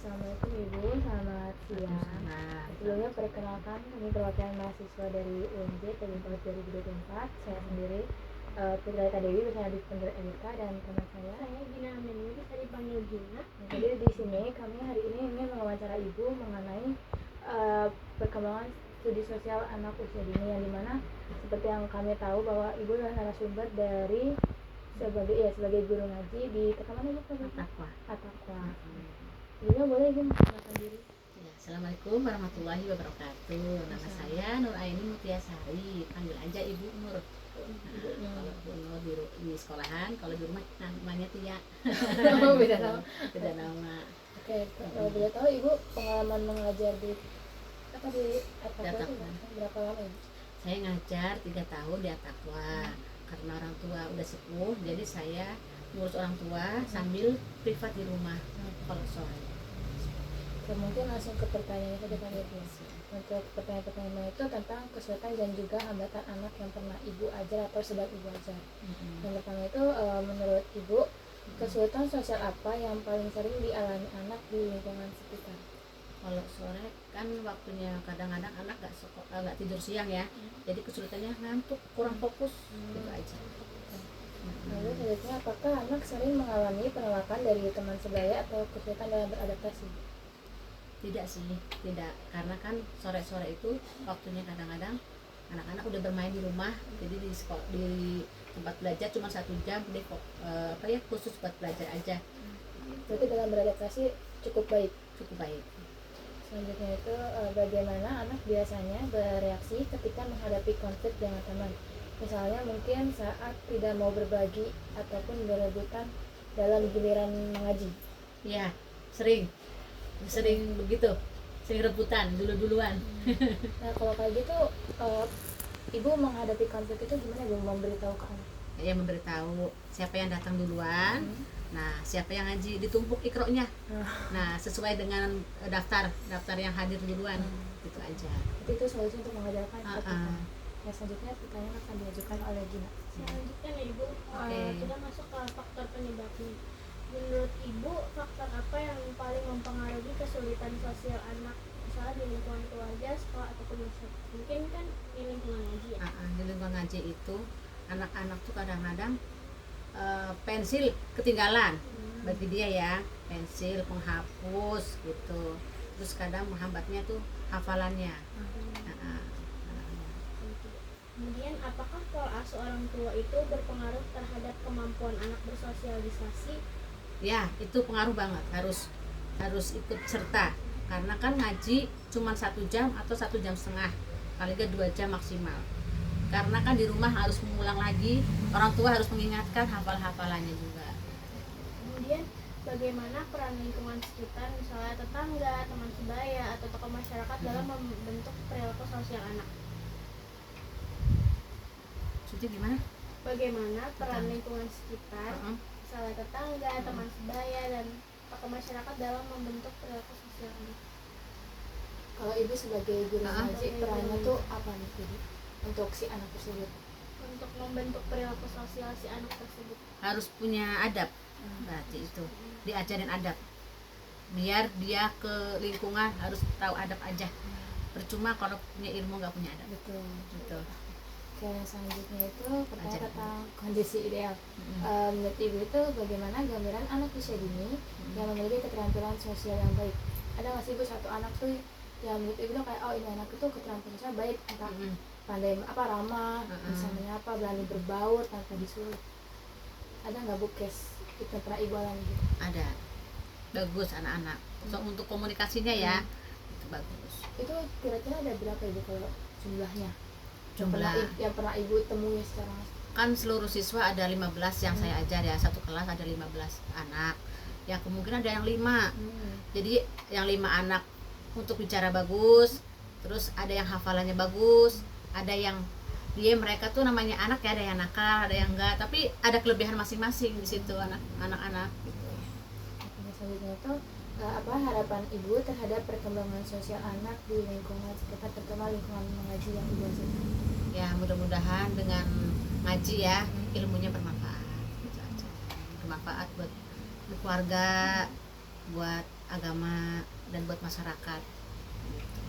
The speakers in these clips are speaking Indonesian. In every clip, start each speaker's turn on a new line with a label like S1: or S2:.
S1: Assalamualaikum Ibu, selamat siang. Sebelumnya perkenalkan, kami perwakilan mahasiswa dari UNJ Tahun 2024. Saya sendiri Putri Alita Dewi bersama Dispender Erika dan teman saya
S2: Gina Ameni, bisa dipanggil Gina.
S1: Jadi di sini kami hari ini ingin mewawancara Ibu mengenai perkembangan studi sosial anak usia dini, yang dimana seperti yang kami tahu bahwa Ibu adalah narasumber dari sebagai guru ngaji di mana Ibu? At-Taqwa. Ibu boleh Ibu memperkenalkan diri?
S3: Ya, Assalamualaikum warahmatullahi wabarakatuh. Nama saya Nur Aini Mutiasari, panggil aja Ibu Nur. Kalau Bu Nur di sekolahan, kalau di rumah namanya Tia.
S1: Beda nama.
S3: Beda nama.
S1: Oke, kalau boleh tahu Ibu pengalaman mengajar di At-Taqwa berapa lama Ibu?
S3: Saya ngajar 3 tahun di At-Taqwa. Karena orang tua udah sepuh, jadi saya ngurus orang tua sambil privat di rumah kalau sore.
S1: Mungkin langsung ke pertanyaan saja kan Ibu. Untuk pertanyaan itu tentang kesulitan dan juga hambatan anak yang pernah Ibu ajar atau sedang Ibu ajar. Yang pertama itu menurut Ibu, kesulitan sosial apa yang paling sering dialami anak di lingkungan sekitar?
S3: Kalau sore kan waktunya kadang-kadang anak nggak tidur siang ya, jadi kesulitannya ngantuk, kurang fokus, gitu aja.
S1: Lalu selanjutnya, apakah anak sering mengalami penolakan dari teman sebaya atau kesulitan dalam beradaptasi?
S3: Tidak sih, tidak, karena kan sore-sore itu waktunya kadang-kadang anak-anak udah bermain di rumah, jadi di tempat belajar cuma 1 jam, jadi khusus buat belajar aja.
S1: Berarti dalam beradaptasi cukup baik.
S3: Cukup baik.
S1: Selanjutnya itu bagaimana anak biasanya bereaksi ketika menghadapi konflik dengan teman, misalnya mungkin saat tidak mau berbagi ataupun berebutan dalam giliran mengaji.
S3: Ya, sering begitu, sering rebutan duluan.
S1: Nah kalau kayak gitu Ibu menghadapi konflik itu gimana Ibu memberitahu ke anak?
S3: Ya, memberitahu siapa yang datang duluan. Nah, siapa yang ngaji, ditumpuk ikronya. Nah, sesuai dengan daftar yang hadir duluan. Gitu aja.
S1: Itu solusi untuk mengajarkan seperti itu. Ya, selanjutnya pertanyaan akan diajukan oleh Gina.
S2: Selanjutnya nih Ibu, kita masuk ke faktor penyebabnya. Menurut Ibu, faktor apa yang paling mempengaruhi kesulitan sosial anak, misalnya di lingkungan keluarga, sekolah, ataupun masyarakat? Mungkin kan di lingkungan ngaji ya?
S3: Di lingkungan ngaji itu anak-anak tuh kadang-kadang pensil ketinggalan bagi dia ya, pensil, penghapus gitu. Terus kadang menghambatnya tuh hafalannya.
S2: Kemudian, apakah pola asuh orang tua itu berpengaruh terhadap kemampuan anak bersosialisasi?
S3: Ya, itu pengaruh banget, harus ikut serta, karena kan ngaji cuma 1 jam atau 1,5 jam, paling nggak 2 jam maksimal. Karena kan di rumah harus mengulang lagi, orang tua harus mengingatkan hafalannya juga.
S2: Kemudian bagaimana peran lingkungan sekitar, misalnya tetangga, teman sebaya, atau tokoh masyarakat dalam membentuk perilaku sosial anak?
S3: Maksudnya gimana?
S2: Bagaimana peran lingkungan sekitar, misalnya tetangga, teman sebaya, dan tokoh masyarakat dalam membentuk perilaku sosial anak?
S1: Kalau Ibu sebagai guru ngaji, perannya tuh apa nih Ibu untuk si anak tersebut?
S2: Untuk membentuk perilaku sosial si anak tersebut
S3: Harus punya adab, berarti itu diajarin adab, biar dia ke lingkungan harus tahu adab aja. Percuma kalau punya ilmu nggak punya adab.
S1: Betul.
S3: Gitu.
S1: Oke, selanjutnya itu pertanyaan tentang kondisi ideal. Menurut Ibu itu bagaimana gambaran anak usia dini yang memiliki keterampilan sosial yang baik? Ada nggak sih Bu satu anak tuh yang menurut Ibu kayak oh ini anak itu keterampilan sosial baik, entah pandai ramah, bisa menyapa, berani berbaur tanpa disuruh. Ada nggak Bu case itu pernah Ibu alami gitu?
S3: Ada, bagus anak-anak. So, untuk komunikasinya ya itu bagus.
S1: Itu kira-kira ada berapa Ibu kalau jumlahnya? Yang pernah Ibu temui secara
S3: kan seluruh siswa ada 15 yang saya ajar ya, satu kelas ada 15 anak ya, kemungkinan ada yang 5. Jadi yang 5 anak untuk bicara bagus, terus ada yang hafalannya bagus, ada yang mereka tuh namanya anak ya, ada yang nakal, ada yang enggak, tapi ada kelebihan masing-masing di situ anak-anak gitu.
S1: Selanjutnya itu apa harapan Ibu terhadap perkembangan sosial anak di lingkungan sekitar, terutama lingkungan mengaji yang Ibu ajarkan?
S3: Ya, mudah-mudahan dengan ngaji ya ilmunya bermanfaat gitu aja. Bermanfaat buat keluarga, buat agama dan buat masyarakat gitu.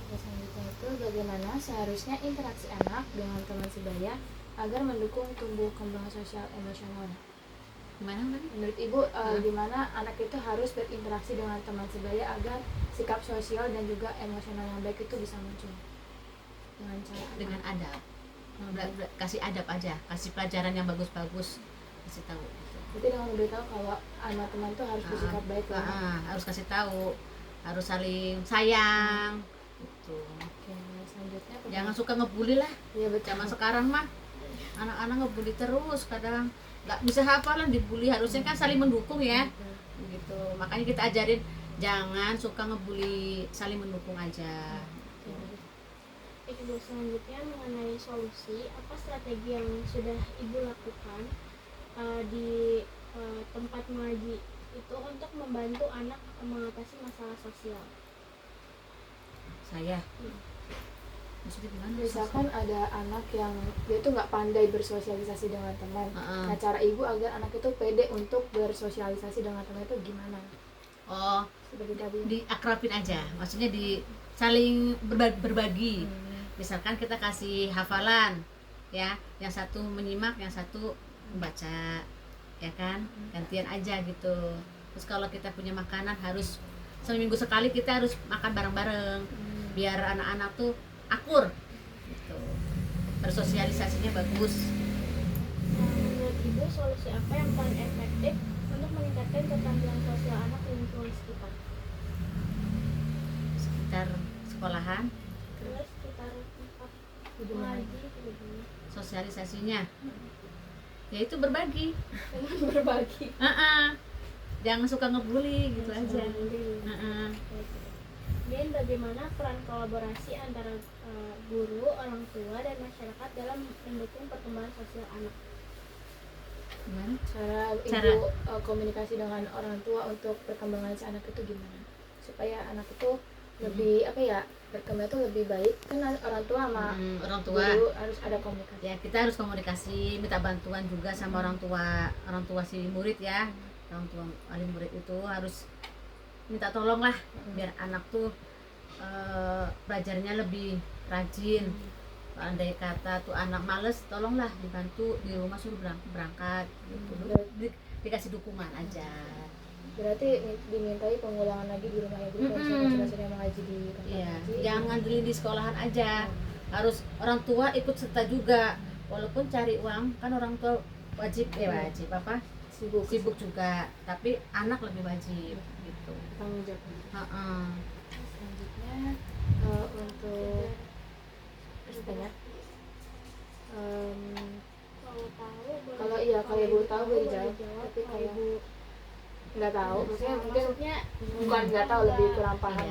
S1: Terus selanjutnya itu bagaimana seharusnya interaksi anak dengan teman sebaya agar mendukung tumbuh kembang sosial emosional.
S3: Gimana tadi?
S1: Menurut Ibu, gimana anak itu harus berinteraksi dengan teman sebaya agar sikap sosial dan juga emosional yang baik itu bisa muncul dengan cara apa?
S3: Dengan adab. Kasih adab aja, kasih pelajaran yang bagus-bagus, kasih tahu gitu.
S1: Berarti dengan memberitahu kalau anak teman itu harus bersikap baik ya.
S3: Harus kasih tahu, harus saling sayang gitu.
S1: Oke, selanjutnya
S3: Jangan suka ngebully lah.
S1: Iya betul.
S3: Zaman sekarang mah anak-anak ngebully terus, kadang nggak bisa hafalan dibully. Harusnya kan saling mendukung ya gitu. Makanya kita ajarin jangan suka ngebully, saling mendukung aja.
S2: Ibu, selanjutnya mengenai solusi, apa strategi yang sudah Ibu lakukan di tempat mengaji itu untuk membantu anak mengatasi masalah sosial?
S3: Saya maksudnya gimana?
S1: Misalkan ada anak yang dia tuh nggak pandai bersosialisasi dengan teman. Nah, cara Ibu agar anak itu pede untuk bersosialisasi dengan teman itu gimana?
S3: Oh,
S1: Seperti tadi.
S3: diakrabin aja, maksudnya di saling berbagi. Misalkan kita kasih hafalan ya, yang satu menyimak, yang satu membaca, ya kan, gantian aja gitu. Terus kalau kita punya makanan harus seminggu sekali kita harus makan bareng-bareng biar anak-anak tuh akur gitu, bersosialisasinya bagus.
S2: Menurut Ibu, solusi apa yang paling efektif untuk meningkatkan keterampilan sosial anak di lingkungan sekitar?
S3: Sekitar sekolahan,
S2: Terus sekitar tempat mengaji gitu.
S3: sosialisasinya yaitu berbagi.
S1: Berbagi.
S3: Jangan suka ngebully gitu aja.
S2: Dan bagaimana peran kolaborasi antara guru, orang tua, dan masyarakat dalam mendukung perkembangan sosial anak?
S3: Gimana?
S1: Cara Ibu komunikasi dengan orang tua untuk perkembangan si anak itu gimana? Supaya anak itu lebih apa ya, berkembang itu lebih baik. Kan orang tua sama
S3: orang tua
S1: guru harus ada komunikasi.
S3: ya, kita harus komunikasi, minta bantuan juga sama orang tua si murid ya. Orang tua wali murid itu harus minta tolong lah biar anak tuh belajarnya lebih rajin. Andai kata tuh anak males, tolonglah dibantu di rumah, suruh berangkat gitu. Dikasih dukungan aja.
S1: Berarti dimintai pengulangan lagi di rumah ya Bu, kalau sudah sering mengaji di tempat
S3: Iya,
S1: ngaji.
S3: jangan ngandelin di sekolahan aja. Harus orang tua ikut serta juga. Walaupun cari uang kan orang tua wajib apa? Sibuk juga, tapi anak lebih wajib gitu.
S1: Tanggung jawab. Selanjutnya untuk apa ya? Kalau Ibu tahu boleh dijawab, tapi kalau Ibu nggak tahu, maksudnya bukan nggak tahu, lebih kurang paham.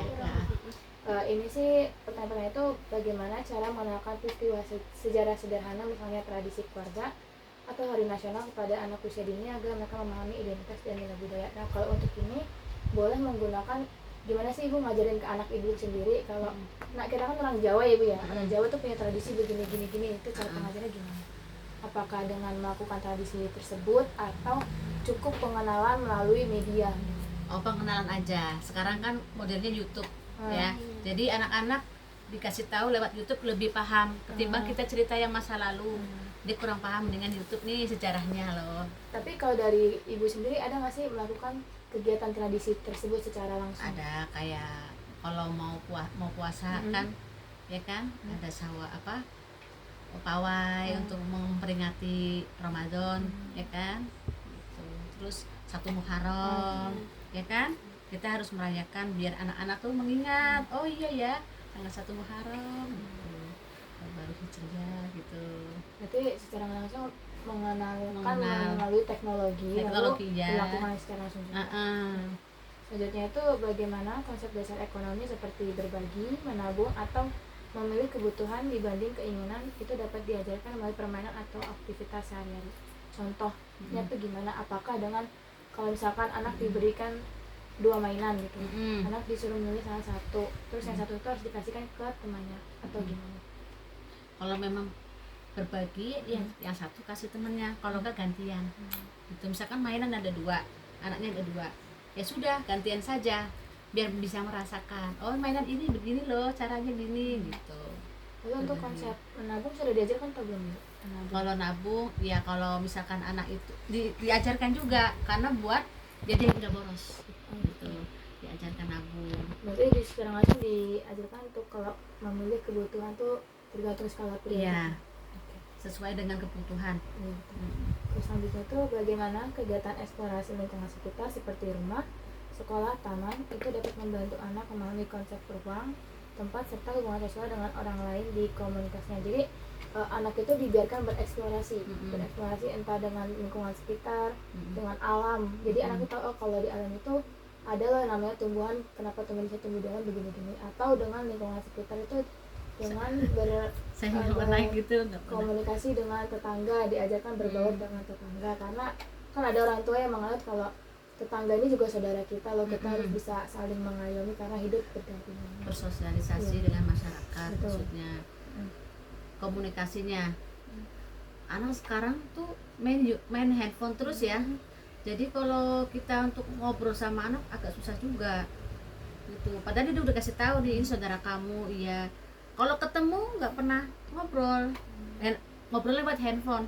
S1: Ini sih pertanyaan itu bagaimana cara mengenalkan peristiwa sejarah sederhana, misalnya tradisi keluarga atau hari nasional kepada anak usia dini agar mereka memahami identitas dan nilai budaya. Nah, kalau untuk ini boleh menggunakan, gimana sih Ibu ngajarin ke anak Ibu sendiri? Kalau kita kan orang Jawa ya Bu ya, orang Jawa tuh punya tradisi begini, itu cara pengajarannya gimana? Apakah dengan melakukan tradisi tersebut atau cukup pengenalan melalui media?
S3: Oh, pengenalan aja. Sekarang kan modelnya YouTube ya. Jadi anak-anak dikasih tahu lewat YouTube lebih paham ketimbang kita cerita yang masa lalu. Dia kurang paham dengan YouTube nih sejarahnya loh.
S1: Tapi kalau dari Ibu sendiri ada nggak sih melakukan kegiatan tradisi tersebut secara langsung?
S3: Ada, kayak kalau mau puasa kan, ya kan, ada pawai untuk memperingati Ramadan, ya kan, gitu. Terus 1 Muharram, ya kan, kita harus merayakan biar anak-anak tuh mengingat, oh iya ya, tanggal 1 Muharram, gitu. Baru Hijriah gitu.
S1: Berarti secara langsung mengenalkan melalui teknologi lalu
S3: ya.
S1: dilakukan secara langsung juga. Selanjutnya itu bagaimana konsep dasar ekonomi seperti berbagi, menabung, atau memilih kebutuhan dibanding keinginan itu dapat diajarkan melalui permainan atau aktivitas sehari-hari. Contohnya tuh gimana? Apakah dengan kalau misalkan anak diberikan 2 mainan gitu, anak disuruh memilih salah satu, terus yang satu itu harus dikasihkan ke temannya atau gimana?
S3: Kalau memang berbagi, yang satu kasih temennya, kalau enggak gantian. Gitu. Misalkan mainan ada 2, anaknya ada 2, ya sudah gantian saja biar bisa merasakan, oh mainan ini begini loh caranya gini gitu.
S1: Lalu untuk konsep menabung sudah diajarkan atau belum? Menabung.
S3: Kalau nabung ya kalau misalkan anak itu diajarkan juga karena buat jadi nggak boros gitu, diajarkan nabung.
S1: Berarti secara langsung diajarkan untuk kalau memilih kebutuhan tuh tergantung skala prioritas.
S3: Iya,
S1: Oke.
S3: sesuai dengan kebutuhan.
S1: Terus selanjutnya tuh bagaimana kegiatan eksplorasi lingkungan sekitar seperti rumah, sekolah, taman itu dapat membantu anak memahami konsep ruang, tempat serta hubungan sosial dengan orang lain di komunitasnya. Jadi anak itu dibiarkan bereksplorasi, entah dengan lingkungan sekitar, dengan alam. Jadi anak itu tahu, oh kalau di alam itu ada loh namanya tumbuhan, kenapa tumbuhan bisa tumbuh dalam begini-begini, atau dengan lingkungan sekitar itu dengan
S3: Saya nggak pernah gitu, nggak pernah.
S1: komunikasi dengan tetangga, diajarkan berbaur dengan tetangga, karena kan ada orang tua yang menganggap kalau tetangga ini juga saudara kita loh, kita harus bisa saling mengayomi karena hidup berdampingan.
S3: Bersosialisasi
S1: Iya.
S3: dengan masyarakat.
S1: Betul.
S3: Maksudnya komunikasinya. Anak sekarang tuh main handphone terus ya. Jadi kalau kita untuk ngobrol sama anak agak susah juga gitu. Padahal dia udah kasih tahu nih, ini saudara kamu, iya. Kalau ketemu nggak pernah ngobrol, ngobrol lewat handphone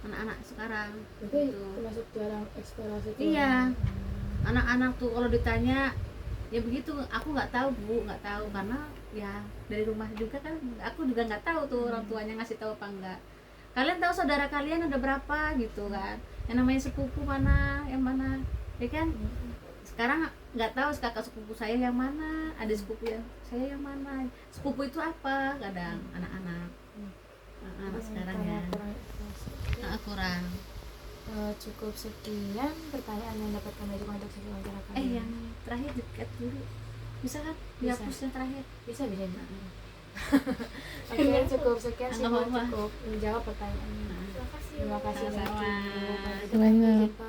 S3: anak-anak sekarang.
S1: Tapi
S3: Gitu.
S1: termasuk jarang eksplorasi tuh.
S3: Iya. Anak-anak tuh kalau ditanya ya begitu, aku nggak tahu bu, nggak tahu karena ya dari rumah juga kan, aku juga nggak tahu tuh orang tuanya ngasih tahu apa enggak. Kalian tahu saudara kalian ada berapa gitu kan, yang namanya sepupu mana, yang mana, ya kan? Sekarang nggak tahu kakak sepupu saya yang mana, ada sepupu yang saya yang mana, sepupu itu apa, kadang anak-anak anak sekarang ya
S1: Kurang eksplorasi.
S3: kurang.
S1: Cukup sekian pertanyaan yang dapat kami ajukan untuk sesi wawancara kali ini.
S3: Yang terakhir dekat dulu bisa kan
S1: Bisa.
S3: dihapus yang terakhir.
S1: bisa. Oke, cukup sekian sih,
S3: Nggak apa-apa.
S1: cukup menjawab pertanyaannya.
S2: Terima kasih.
S1: Terima kasih
S3: Sama-sama.
S1: Mbak Cibu. Sampai jumpa